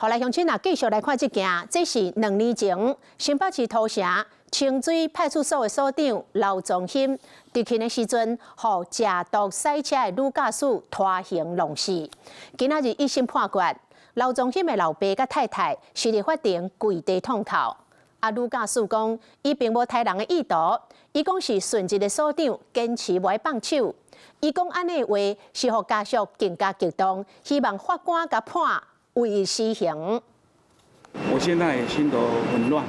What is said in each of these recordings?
后来乡亲也继续来看这件，这是2年前新北市土城清水派出所的所长刘宗兴执勤的时阵，互食毒赛车的女驾驶拖行弄死。今仔日一审判决，刘宗兴的老爸甲太太是伫法庭跪地痛哭。女驾驶讲，伊并无杀人的意图，伊讲是顺直的所长坚持无爱放手。伊讲安尼话是互家属更加激动，希望法官甲判为伊死刑。我现在心头很乱，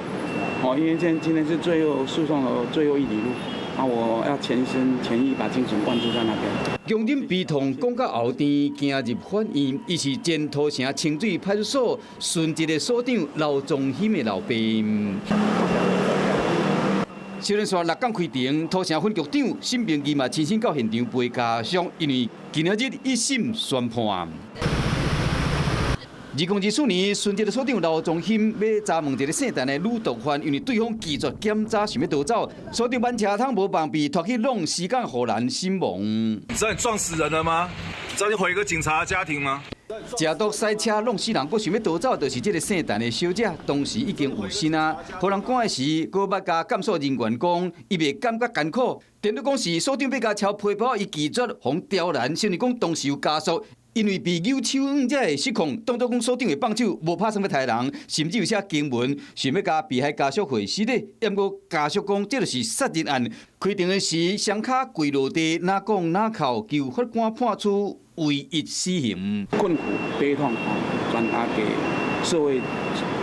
因为今天是最后诉讼的最后一里路，我要全心全意把精神灌注在那边。强忍悲痛讲到后天，行入法院，伊是前土城清水派出所顺直的所长刘宗兴的老爸。小人说6港开庭，土城分局长沈明义嘛亲身到现场陪家属，因为今日一审宣判。2024年，顺直的所长刘宗兴要查问一个姓陈的女毒贩，因为对方拒绝检查，想要逃走，所长班车窗无防备，拖去弄尸港荷兰身亡。知道你撞死人了吗？知道你毁一个警察的家庭吗？食毒赛车弄死人，佫想要逃走，就是这个姓陈的小姐，当时已经有身啊。互人赶的时，佫捌甲监所人员讲，伊袂感觉艰苦。电话讲是所长要甲抄批包，伊拒绝，互刁难。甚至讲当时有家属。因为被扭手才会失控，当作讲所长会放手，无拍算要杀人，甚至有写经文，想要甲被害家属会死的。不过家属讲，这就是杀人案。开庭的时，双脚跪落地，哪讲哪哭，求法官判处唯一死刑。困苦悲痛转达给社会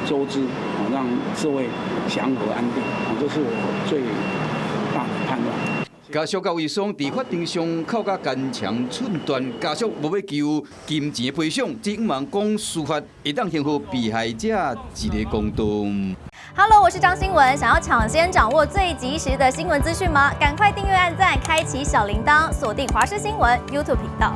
周知，让社会祥和安定，这是我最大的判断。家属甲卫生伫法庭上靠甲坚强寸断，家属无要求金钱赔偿，只希望讲司法会当还予被害者一个公道。Hello， 我是张新文，想要抢先掌握最及时的新闻资讯吗？赶快订阅、按赞、开启小铃铛，锁定华视新闻 YouTube 频道。